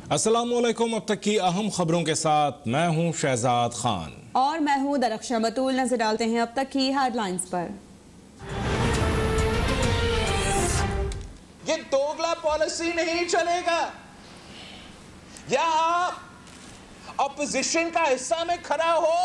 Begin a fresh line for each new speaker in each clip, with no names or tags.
अस्सलामुअलैकुम। अब तक की अहम खबरों के साथ मैं हूं शहजाद खान
और मैं हूं दरख्शां बतूल। नजर डालते हैं अब तक की हेडलाइंस पर।
ये दोगला पॉलिसी नहीं चलेगा। या आप अपोजिशन का हिस्सा में खड़ा हो,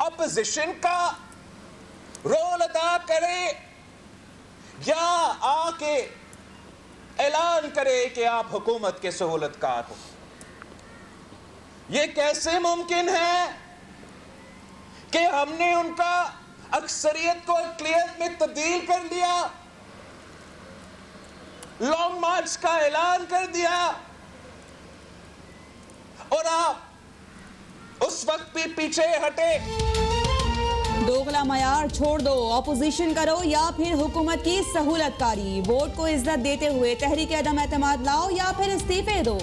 अपोजिशन का रोल अदा करे, या आके ऐलान करे कि आप हुकूमत के सहूलतकार हो। यह कैसे मुमकिन है कि हमने उनका अक्सरियत को अक़लियत में तब्दील कर दिया, लॉन्ग मार्च का ऐलान कर दिया, और आप उस वक्त भी पीछे हटे।
दोगला मयार छोड़ दो, अपोजिशन करो या फिर हुकूमत की सहूलतकारी। वोट को इज्जत देते हुए तहरीक अदम एतमाद लाओ या फिर इस्तीफे दो।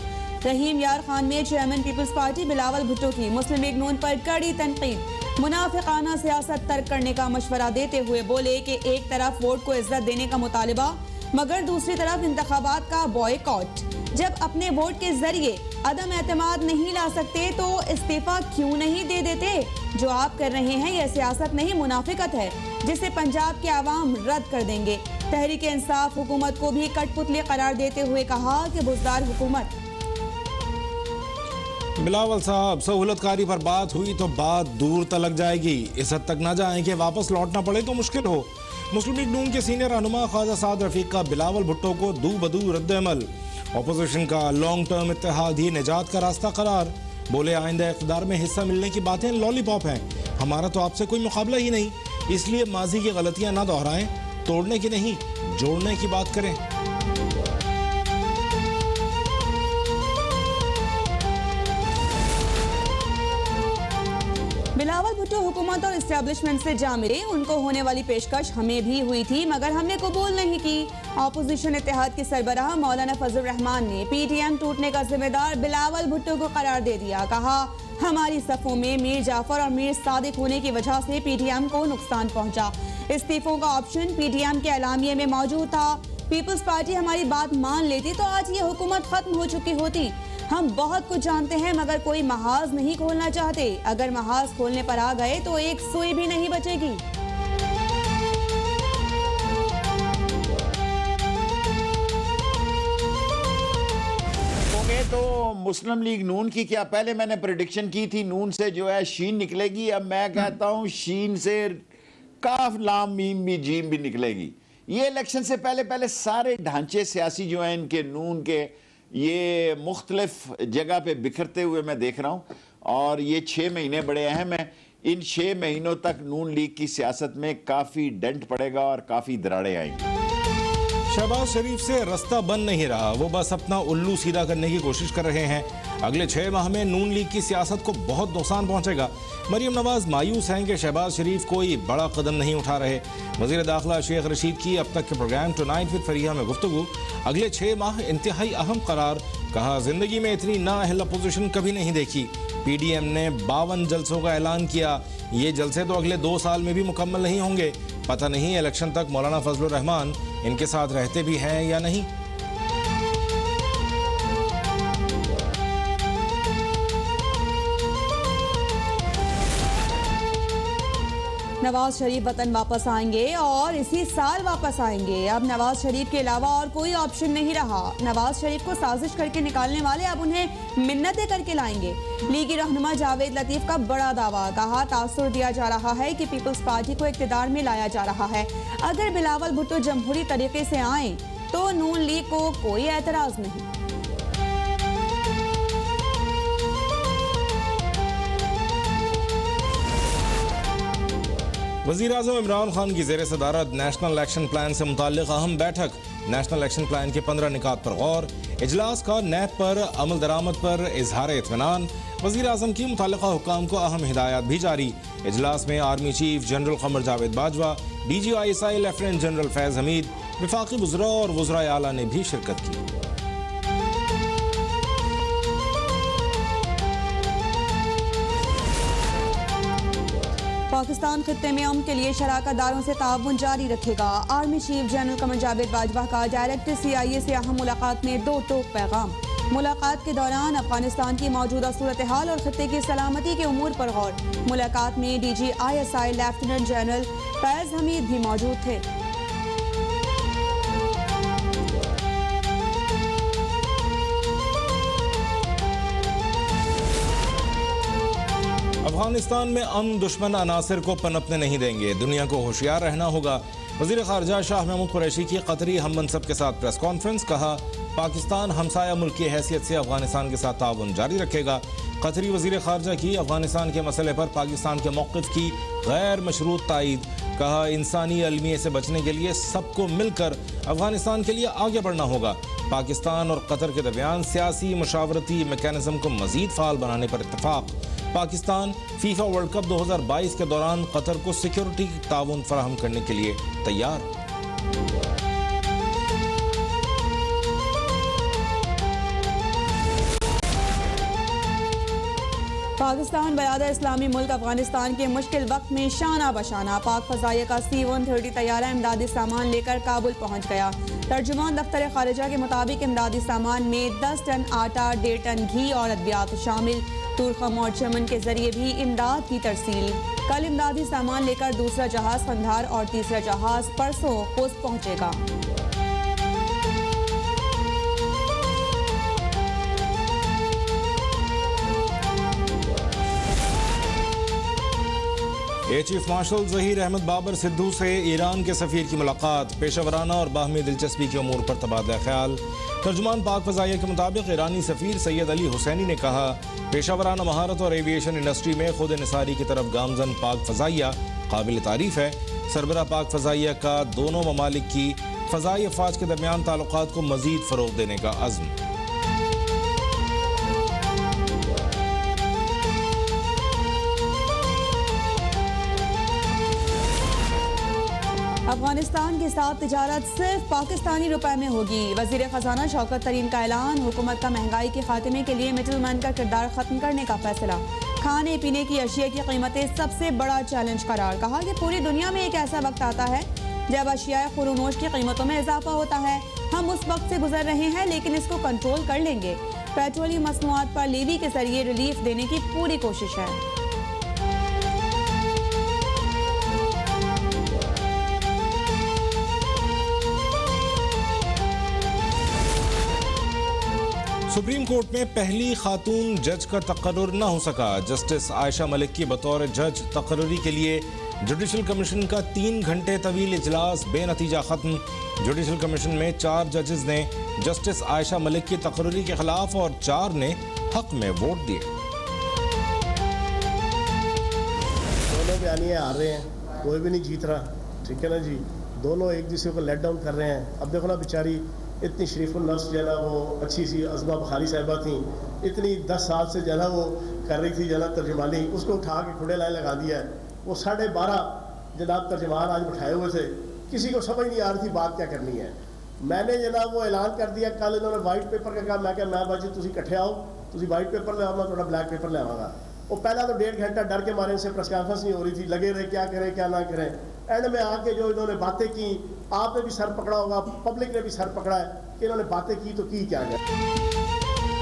रहीम यार खान में चेयरमैन पीपल्स पार्टी बिलावल भुट्टो की मुस्लिम लीग नून पर कड़ी तनकीद। मुनाफिकाना सियासत तर्क करने का मशवरा देते हुए बोले कि एक तरफ वोट को इज्जत देने का मुतालिबा, मगर दूसरी तरफ इंतखाबात का बॉयकॉट। जब अपने वोट के जरिए अदम एतमाद नहीं ला सकते तो इस्तीफा क्यों नहीं दे देते? जो आप कर रहे हैं यह सियासत नहीं, मुनाफिकत है, जिसे पंजाब के आवाम रद्द कर देंगे। तहरीक इंसाफ हुकूमत को भी कठपुतली करार देते हुए कहा कि बुज़दार हुकूमत।
बिलावल साहब, सहूलतकारी पर बात हुई तो बात दूर तलक जाएगी। इस हद तक ना जाए कि वापस लौटना पड़े तो मुश्किल हो। मुस्लिम लीग नून के सीनियर रहनुमा ख्वाजा साद रफीक का बिलावल भुट्टो को दू बदू रद्द-ए-अमल। ऑपोजिशन का लॉन्ग टर्म इत्तेहाद ही निजात का रास्ता करार। बोले आइंदा इक़्तिदार में हिस्सा मिलने की बातें लॉलीपॉप हैं। हमारा तो आपसे कोई मुकाबला ही नहीं, इसलिए माजी की गलतियां ना दोहराएं, तोड़ने की नहीं जोड़ने की बात करें।
बिलावल भुट्टो हुकूमत और इस्टेब्लिशमेंट से जा मिले। उनको होने वाली पेशकश हमें भी हुई थी मगर हमने कबूल नहीं की। ऑपोजिशन इत्तेहाद के सरबराह मौलाना फजल रहमान ने पीटीएम टूटने का जिम्मेदार बिलावल भुट्टो को करार दे दिया। कहा, हमारी सफ़ों में मीर जाफर और मीर सादिक होने की वजह से पीटीएम को नुकसान पहुंचा। इस्तीफों का ऑप्शन पीटीएम के एलामिये में मौजूद था। पीपल्स पार्टी हमारी बात मान लेती तो आज ये हुकूमत खत्म हो चुकी होती। हम बहुत कुछ जानते हैं मगर कोई महाज नहीं खोलना चाहते। अगर महाज खोलने पर आ गए तो एक सुई भी नहीं बचेगी।
तो मुस्लिम लीग नून की क्या पहले मैंने प्रेडिक्शन की थी नून से जो है शीन निकलेगी। अब मैं कहता हूं शीन से काफ लाम मीम भी जीम भी निकलेगी। ये इलेक्शन से पहले पहले सारे ढांचे सियासी जो हैं इनके नून के ये मुख्तलिफ जगह पे बिखरते हुए मैं देख रहा हूँ। और ये 6 महीने बड़े अहम हैं। इन 6 महीनों तक नून लीग की सियासत में काफ़ी डेंट पड़ेगा और काफ़ी दरारें आएंगी।
शहबाज शरीफ से रास्ता बन नहीं रहा, वो बस अपना उल्लू सीधा करने की कोशिश कर रहे हैं। अगले 6 माह में नून लीग की सियासत को बहुत नुकसान पहुंचेगा। मरियम नवाज मायूस हैं कि शहबाज शरीफ कोई बड़ा कदम नहीं उठा रहे। वज़ीर दाखिला शेख रशीद की अब तक के प्रोग्राम टुनाइट विद फरीहा में गुफ्तगू। अगले 6 माह इंतहाई अहम करार। कहा, जिंदगी में इतनी नाअहल अपोजिशन कभी नहीं देखी। पीडीएम ने 52 जलसों का ऐलान किया। ये जलसे तो अगले 2 साल में भी मुकम्मल नहीं होंगे। पता नहीं इलेक्शन तक मौलाना फजलुर रहमान इनके साथ रहते भी हैं या नहीं।
नवाज शरीफ वतन वापस आएंगे और इसी साल वापस आएंगे। अब नवाज शरीफ के अलावा और कोई ऑप्शन नहीं रहा। नवाज शरीफ को साजिश करके निकालने वाले अब उन्हें मिन्नतें करके लाएंगे। लीगी रहनुमा जावेद लतीफ का बड़ा दावा। कहा, तासुर दिया जा रहा है कि पीपल्स पार्टी को इक़्तिदार में लाया जा रहा है। अगर बिलावल भुट्टो जमहूरी तरीके से आए तो नून लीग को कोई एतराज नहीं।
वज़ीर आज़म इमरान खान की ज़ेर सदारत नेशनल एक्शन प्लान से मुताल्लिक़ अहम बैठक। नेशनल एक्शन प्लान के 15 निकात पर गौर। इजलास का नैब पर अमल दरामद पर इजहार इत्मीनान। वज़ीर आज़म की मुताल्लिक़ा हुक्काम को अहम हिदायत भी जारी। इजलास में army chief general Qamar Javed Bajwa, DGI lieutenant general Faiz Hameed, वफाकी वज़रा और वज़राए आला ने भी शिरकत की।
पाकिस्तान खित्ते में अमन के लिए शराकतदारों से ताउन जारी रखेगा। Army chief general Qamar Javed Bajwa का डायरेक्टर CIA से अहम मुलाकात में 2 टोक पैगाम। मुलाकात के दौरान अफगानिस्तान की मौजूदा सूरत हाल और खत्ते की सलामती के उमूर पर गौर। मुलाकात में DG ISI lieutenant general Faiz Hamid भी मौजूद थे।
अफगानिस्तान में अमन दुश्मन अनासिर को पनपने नहीं देंगे, दुनिया को होशियार रहना होगा। वज़ीर ख़ारजा शाह महमूद कुरैशी की कतरी हम मनसब के साथ प्रेस कॉन्फ्रेंस। कहा, पाकिस्तान हमसाया मुल्क की हैसियत से अफगानिस्तान के साथ ताउन जारी रखेगा। कतरी वज़ीर ख़ारजा की अफगानिस्तान के मसले पर पाकिस्तान के मौक़िफ़ की गैर मशरूत तायीद। कहा, इंसानी अलमिये से बचने के लिए सबको मिलकर अफगानिस्तान के लिए आगे बढ़ना होगा। पाकिस्तान और कतर के दरमियान सियासी मशावरती मैकेनिज़्म को मज़ीद फ़ाल बनाने पर इत्तफ़ाक़। पाकिस्तान फीफा वर्ल्ड कप 2022 के दौरान कतर को सिक्योरिटी ताउन फराहम करने के लिए तैयार।
पाकिस्तान बरादर इस्लामी मुल्क अफगानिस्तान के मुश्किल वक्त में शाना बशाना। पाक फ़ज़ाइया का C-130 तैयारा इमदादी सामान लेकर काबुल पहुंच गया। तर्जुमान दफ्तर खारिजा के मुताबिक इमदादी सामान में 10 टन आटा, 1.5 टन घी और अद्वियात शामिल। तुर्कम और चमन के जरिए भी इमदाद की तरसील। कल इमदादी सामान लेकर दूसरा जहाज कंधार और तीसरा जहाज परसों पोस्ट पहुंचेगा।
चीफ मार्शल ज़हीर अहमद बाबर सिद्धू से ईरान के सफ़ीर की मुलाकात। पेशावराना और बाहमी दिलचस्पी के उमूर पर तबादला ख्याल। तर्जुमान पाक फ़ज़ाइया के मुताबिक ईरानी सफ़ीर सैयद अली हुसैनी ने कहा, पेशावराना महारत और एविएशन इंडस्ट्री में खुद निसारी की तरफ गामजन पाक फ़ज़ाइया काबिल तारीफ़ है। सरबरा पाक फ़ज़ाइया का दोनों ममालिक की फ़ज़ाई अफ़वाज के दरमियान ताल्लुकात को मज़ीद फ़रोग़ देने का अज़्म।
अफगानिस्तान के साथ तिजारत सिर्फ पाकिस्तानी रुपए में होगी। वज़ीर ख़जाना शौकत तरीन का ऐलान। हुकूमत का महंगाई के खात्मे के लिए मिडलमैन का किरदार खत्म करने का फैसला। खाने पीने की अशिया की कीमतें सबसे बड़ा चैलेंज करार। कहा कि पूरी दुनिया में एक ऐसा वक्त आता है जब अशिया खुरूनोश की कीमतों में इजाफा होता है। हम उस वक्त से गुजर रहे हैं, लेकिन इसको कंट्रोल कर लेंगे। पेट्रोलियम मसनूआत पर लेवी के जरिए रिलीफ देने की पूरी कोशिश है।
सुप्रीम कोर्ट में पहली खातून जज का तकर्रुर न हो सका। जस्टिस आयशा मलिक की बतौर जज तकर्रुरी के लिए जुडिशल कमीशन का 3 घंटे तवील इजलास बेनतीजा खत्म। जुडिशल कमीशन में 4 जजेस ने जस्टिस आयशा मलिक की तकर्रुरी के खिलाफ और 4 ने हक में वोट दिए।
दोनों बयानिए आ रहे हैं, कोई भी नहीं जीत रहा, ठीक है ना जी। दोनों एक दूसरे को लेट डाउन कर रहे हैं। अब देखो ना, बेचारी इतनी शरीफुल नफ्स जो है ना, वो अच्छी सी अज़मा बुखारी साहिबा थी, इतनी 10 साल से जो है ना वो कर रही थी जो है ना तर्जुमानी, उसको उठा के खुड़े लाए लगा दिया है। वो 12:30 जनाब तर्जुमान आज बैठाए हुए थे, किसी को समझ नहीं आ रही थी बात क्या करनी है। मैंने जनाब वो ऐलान कर दिया। कल इन्होंने वाइट पेपर का कहा, मैं क्या मैं बाजी तुम इकट्ठे आओ, तुम वाइट पेपर ले आओ, मैं थोड़ा ब्लैक पेपर ले आवागा। वो पहला तो 1.5 घंटा डर के मारे से प्रेस कॉन्फ्रेंस नहीं हो रही थी, लगे रहे क्या करें क्या ना करें। एंड में आके जो इन्होंने बातें की, आपने भी सर पकड़ा होगा, पब्लिक ने भी सर पकड़ा है कि इन्होंने बातें की तो की क्या गया।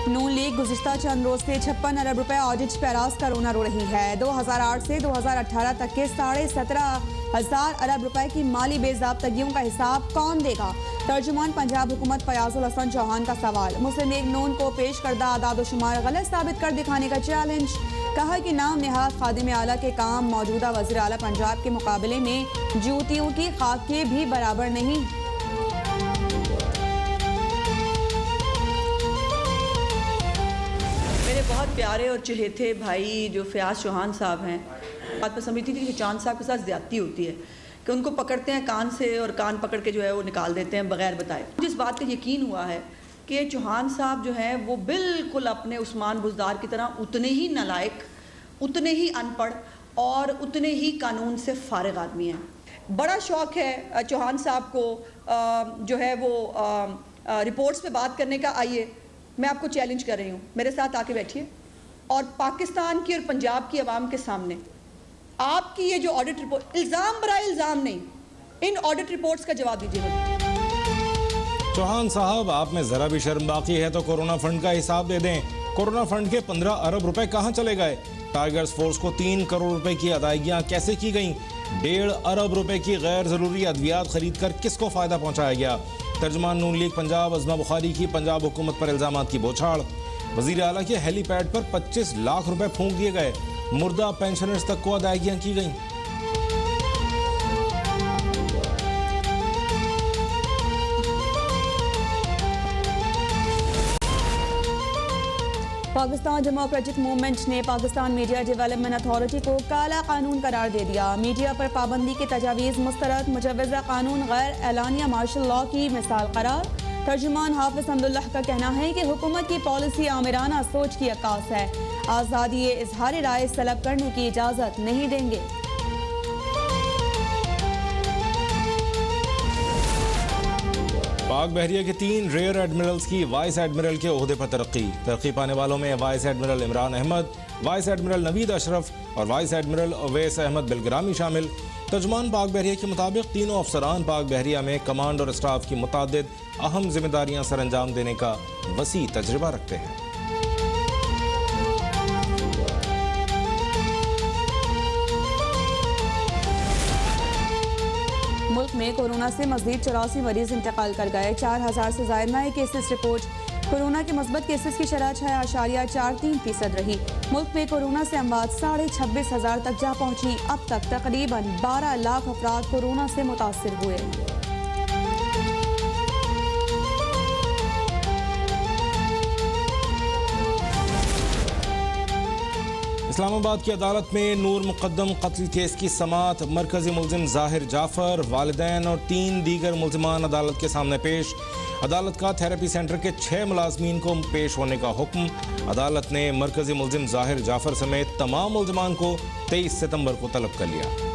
नून लीग गुज़िश्ता चंद रोज से 56 अरब रुपए ऑडिट पैराज का रोना रो रही है। 2008 से 2018 तक के 17,500 अरब रुपए की माली बेज़ाब्तगियों का हिसाब कौन देगा? तर्जुमान पंजाब हुकूमत फयाजुल हसन चौहान का सवाल। मुस्लिम लीग नून को पेश करदा आदाद शुमार गलत साबित कर दिखाने का चैलेंज। कहा कि नाम निहाद खादिम आला के काम मौजूदा वज़ीर आला पंजाब के मुकाबले में जूतियों की खाक के भी बराबर नहीं।
मेरे बहुत प्यारे और चहेते भाई जो फयाज चौहान साहब हैं, बात मैं समझती थी कि चांद साहब के साथ ज़्यादती होती है कि उनको पकड़ते हैं कान से और कान पकड़ के जो है वो निकाल देते हैं बगैर बताए। मुझे इस बात का यकीन हुआ है कि चौहान साहब जो हैं वो बिल्कुल अपने उस्मान बुज़दार की तरह उतने ही नालायक, उतने ही अनपढ़ और उतने ही कानून से फारिग आदमी हैं। बड़ा शौक़ है चौहान साहब को जो है वो रिपोर्ट्स पे बात करने का। आइए, मैं आपको चैलेंज कर रही हूँ, मेरे साथ आके बैठिए और पाकिस्तान की और पंजाब की आवाम के सामने आपकी ये जो ऑडिट रिपोर्ट, इल्ज़ाम बराए इल्ज़ाम नहीं, इन ऑडिट रिपोर्ट्स का जवाब दीजिए।
चौहान साहब, आप में जरा भी शर्म बाकी है तो कोरोना फंड का हिसाब दे दें। कोरोना फंड के 15 अरब रुपए कहां चले गए? टाइगर्स फोर्स को 3 करोड़ रुपए की अदायगियां कैसे की गईं? 1.5 अरब रुपए की गैर जरूरी अद्वियात खरीद कर किसको फायदा पहुंचाया गया? तर्जुमान नून लीग पंजाब अज़मा बुखारी की पंजाब हुकूमत पर इल्जामात की बौछार। वजीर आला के हेलीपैड पर 25 लाख रुपए फूंक दिए गए। मुर्दा पेंशनर्स तक को अदायगियां की गईं।
पाकिस्तान डेमोक्रेटिक मूवमेंट ने पाकिस्तान मीडिया डेवलपमेंट अथॉरिटी को काला कानून करार दे दिया। मीडिया पर पाबंदी की तजावीज़ मुस्तरद, मुजव्वज़ा कानून गैर एलानिया मार्शल लॉ की मिसाल करार। तर्जुमान हाफिज अब्दुल्लाह का कहना है कि हुकूमत की पॉलिसी आमिराना सोच की अक्कास है। आज़ादी इजहार राय तलब करने की इजाज़त नहीं देंगे।
पाक बहरिया के 3 रेयर एडमिरल्स की वाइस एडमिरल के ओहदे पर तरक्की पाने वालों में vice admiral Imran Ahmed, vice admiral Naveed Ashraf और वाइस एडमिरल अवैस अहमद बिलग्रामी शामिल। तर्जुमान पाक बहरिया के मुताबिक तीनों अफसरान पाक बहरिया में कमांड और स्टाफ की मुतादिद अहम जिम्मेदारियां सर अंजाम देने का वसी तजर्बा रखते हैं।
मुल्क में कोरोना से मज़ीद 84 मरीज इंतकाल कर गए। 4000 से ज़ायद नए केसेस रिपोर्ट। कोरोना के मस्बत केसेस की शरह 6.43% रही। मुल्क में कोरोना से अमवात 26,500 तक जा पहुंची। अब तक तकरीबन 12 लाख अफराद कोरोना से मुतासिर हुए।
इस्लामाबाद की अदालत में नूर मुकद्दम कत्ल केस की समाअत। मरकजी मुलजिम जाहिर जाफर, वालिदैन और 3 दीगर मुलजिमान अदालत के सामने पेश। अदालत का थेरेपी सेंटर के 6 मुलाजमीन को पेश होने का हुक्म। अदालत ने मरकजी मुलजिम जाहिर जाफर समेत तमाम मुलजिमान को 23 सितंबर को तलब कर लिया।